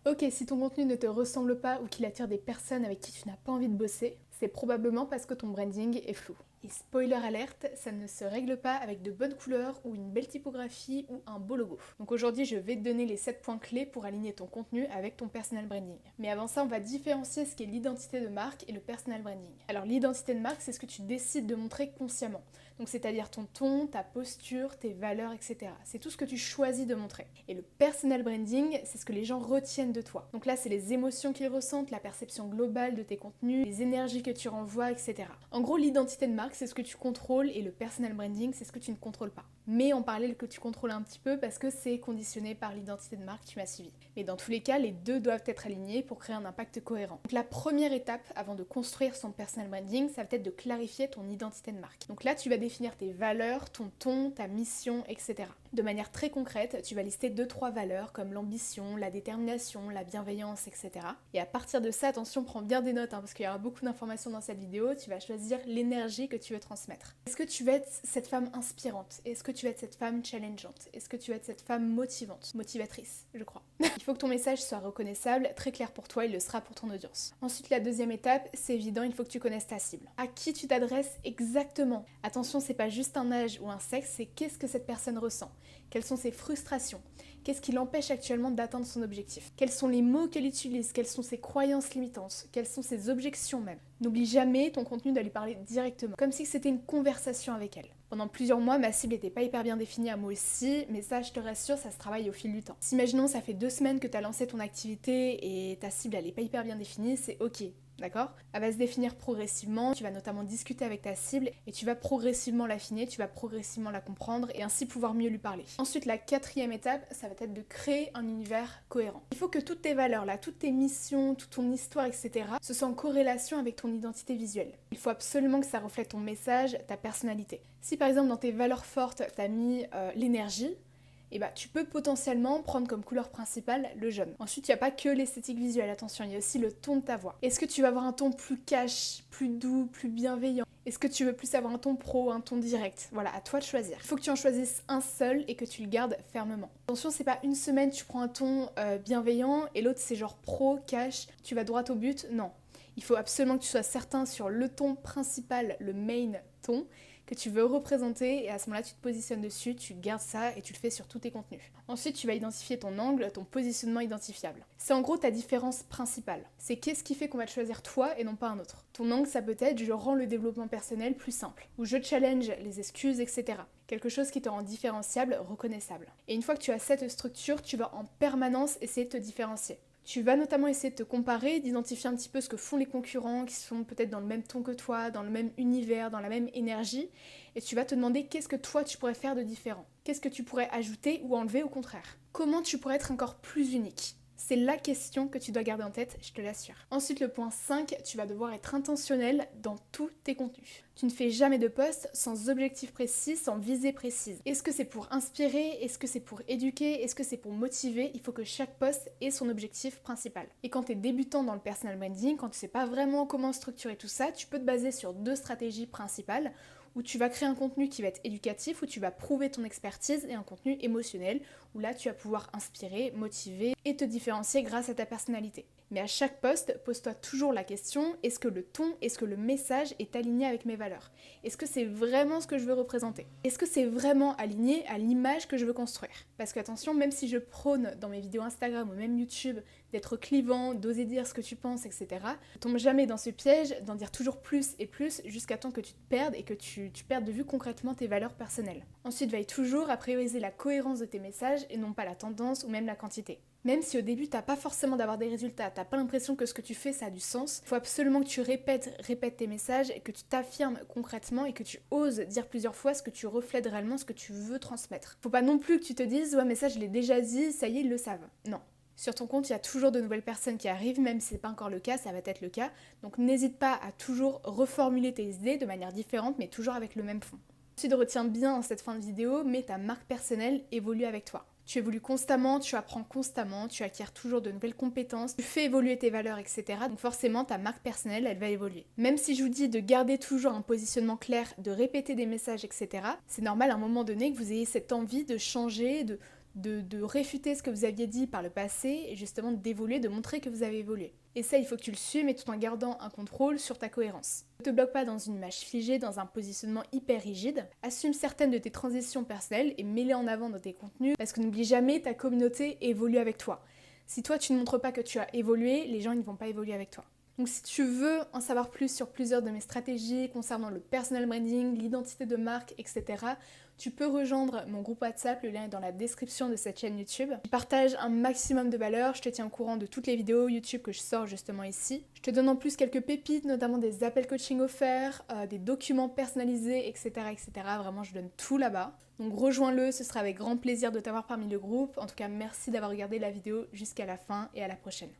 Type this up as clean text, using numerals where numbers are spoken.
Ok, si ton contenu ne te ressemble pas ou qu'il attire des personnes avec qui tu n'as pas envie de bosser, c'est probablement parce que ton branding est flou. Et spoiler alerte, ça ne se règle pas avec de bonnes couleurs ou une belle typographie ou un beau logo. Donc aujourd'hui, je vais te donner les 7 points clés pour aligner ton contenu avec ton personal branding. Mais avant ça, on va différencier ce qu'est l'identité de marque et le personal branding. Alors l'identité de marque, c'est ce que tu décides de montrer consciemment. Donc c'est-à-dire ton ton, ta posture, tes valeurs, etc. C'est tout ce que tu choisis de montrer. Et le personal branding, c'est ce que les gens retiennent de toi. Donc là, c'est les émotions qu'ils ressentent, la perception globale de tes contenus, les énergies que tu renvoies, etc. En gros, l'identité de marque, c'est ce que tu contrôles et le personal branding, c'est ce que tu ne contrôles pas. Mais en parallèle que tu contrôles un petit peu parce que c'est conditionné par l'identité de marque, tu m'as suivi. Mais dans tous les cas, les deux doivent être alignés pour créer un impact cohérent. Donc la première étape avant de construire son personal branding, ça va être de clarifier ton identité de marque. Donc là, tu vas définir tes valeurs, ton ton, ta mission, etc. De manière très concrète, tu vas lister 2-3 valeurs comme l'ambition, la détermination, la bienveillance, etc. Et à partir de ça, attention, prends bien des notes parce qu'il y aura beaucoup d'informations dans cette vidéo, tu vas choisir l'énergie que tu veux transmettre. Est-ce que tu veux être cette femme inspirante? Est-ce que tu veux être cette femme challengeante? Est-ce que tu veux être cette femme motivante? Motivatrice, je crois. Il faut que ton message soit reconnaissable, très clair pour toi, il le sera pour ton audience. Ensuite, la deuxième étape, c'est évident, il faut que tu connaisses ta cible. À qui tu t'adresses exactement? Attention, c'est pas juste un âge ou un sexe, c'est qu'est-ce que cette personne ressent? Quelles sont ses frustrations? Qu'est-ce qui l'empêche actuellement d'atteindre son objectif? Quels sont les mots qu'elle utilise? Quelles sont ses croyances limitantes? Quelles sont ses objections même? N'oublie jamais ton contenu de lui parler directement, comme si c'était une conversation avec elle. Pendant plusieurs mois, ma cible n'était pas hyper bien définie à moi aussi, mais ça, je te rassure, ça se travaille au fil du temps. Si imaginons, ça fait 2 semaines que tu as lancé ton activité et ta cible, elle n'est pas hyper bien définie, c'est ok. D'accord? Elle va se définir progressivement, tu vas notamment discuter avec ta cible et tu vas progressivement l'affiner, tu vas progressivement la comprendre et ainsi pouvoir mieux lui parler. Ensuite, la quatrième étape, ça va être de créer un univers cohérent. Il faut que toutes tes valeurs, là, toutes tes missions, toute ton histoire, etc. ce soit en corrélation avec ton identité visuelle. Il faut absolument que ça reflète ton message, ta personnalité. Si par exemple dans tes valeurs fortes, t'as mis l'énergie, et bah tu peux potentiellement prendre comme couleur principale le jaune. Ensuite, il n'y a pas que l'esthétique visuelle, attention, il y a aussi le ton de ta voix. Est-ce que tu vas avoir un ton plus cash, plus doux, plus bienveillant? Est-ce que tu veux plus avoir un ton pro, un ton direct? Voilà, à toi de choisir. Il faut que tu en choisisses un seul et que tu le gardes fermement. Attention, c'est pas une semaine tu prends un ton bienveillant et l'autre c'est genre pro, cash, tu vas droit au but. Non. Il faut absolument que tu sois certain sur le ton principal, le main ton, que tu veux représenter et à ce moment-là tu te positionnes dessus, tu gardes ça et tu le fais sur tous tes contenus. Ensuite tu vas identifier ton angle, ton positionnement identifiable. C'est en gros ta différence principale. C'est qu'est-ce qui fait qu'on va te choisir toi et non pas un autre. Ton angle ça peut être je rends le développement personnel plus simple, ou je challenge les excuses, etc. Quelque chose qui te rend différenciable, reconnaissable. Et une fois que tu as cette structure, tu vas en permanence essayer de te différencier. Tu vas notamment essayer de te comparer, d'identifier un petit peu ce que font les concurrents qui sont peut-être dans le même ton que toi, dans le même univers, dans la même énergie, et tu vas te demander qu'est-ce que toi tu pourrais faire de différent. Qu'est-ce que tu pourrais ajouter ou enlever au contraire. Comment tu pourrais être encore plus unique. C'est la question que tu dois garder en tête, je te l'assure. Ensuite, le point 5, tu vas devoir être intentionnel dans tous tes contenus. Tu ne fais jamais de post sans objectif précis, sans visée précise. Est-ce que c'est pour inspirer? Est-ce que c'est pour éduquer? Est-ce que c'est pour motiver? Il faut que chaque post ait son objectif principal. Et quand tu es débutant dans le personal branding, quand tu sais pas vraiment comment structurer tout ça, tu peux te baser sur 2 stratégies principales où tu vas créer un contenu qui va être éducatif, où tu vas prouver ton expertise, et un contenu émotionnel, où là tu vas pouvoir inspirer, motiver et te différencier grâce à ta personnalité. Mais à chaque post, pose-toi toujours la question, est-ce que le ton, est-ce que le message est aligné avec mes valeurs? Est-ce que c'est vraiment ce que je veux représenter? Est-ce que c'est vraiment aligné à l'image que je veux construire? Parce qu'attention, même si je prône dans mes vidéos Instagram ou même YouTube d'être clivant, d'oser dire ce que tu penses, etc., ne tombe jamais dans ce piège d'en dire toujours plus et plus jusqu'à temps que tu te perdes et que tu perdes de vue concrètement tes valeurs personnelles. Ensuite, veille toujours à prioriser la cohérence de tes messages et non pas la tendance ou même la quantité. Même si au début t'as pas forcément d'avoir des résultats, t'as pas l'impression que ce que tu fais ça a du sens, il faut absolument que tu répètes tes messages et que tu t'affirmes concrètement et que tu oses dire plusieurs fois ce que tu reflètes réellement, ce que tu veux transmettre. Faut pas non plus que tu te dises ouais mais ça je l'ai déjà dit, ça y est ils le savent. Non. Sur ton compte, il y a toujours de nouvelles personnes qui arrivent, même si c'est pas encore le cas, ça va être le cas. Donc n'hésite pas à toujours reformuler tes idées de manière différente, mais toujours avec le même fond. Ensuite, retiens bien en cette fin de vidéo, mais ta marque personnelle évolue avec toi. Tu évolues constamment, tu apprends constamment, tu acquiers toujours de nouvelles compétences, tu fais évoluer tes valeurs, etc. Donc forcément, ta marque personnelle, elle va évoluer. Même si je vous dis de garder toujours un positionnement clair, de répéter des messages, etc., c'est normal à un moment donné que vous ayez cette envie de changer, de de réfuter ce que vous aviez dit par le passé et justement d'évoluer, de montrer que vous avez évolué. Et ça, il faut que tu le suives, mais tout en gardant un contrôle sur ta cohérence. Ne te bloque pas dans une image figée, dans un positionnement hyper rigide. Assume certaines de tes transitions personnelles et mets-les en avant dans tes contenus, parce que n'oublie jamais, ta communauté évolue avec toi. Si toi, tu ne montres pas que tu as évolué, les gens ne vont pas évoluer avec toi. Donc si tu veux en savoir plus sur plusieurs de mes stratégies concernant le personal branding, l'identité de marque, etc., tu peux rejoindre mon groupe WhatsApp, le lien est dans la description de cette chaîne YouTube. Je partage un maximum de valeur, je te tiens au courant de toutes les vidéos YouTube que je sors justement ici. Je te donne en plus quelques pépites, notamment des appels coaching offerts, des documents personnalisés, etc., etc. Vraiment, je donne tout là-bas. Donc rejoins-le, ce sera avec grand plaisir de t'avoir parmi le groupe. En tout cas, merci d'avoir regardé la vidéo jusqu'à la fin et à la prochaine.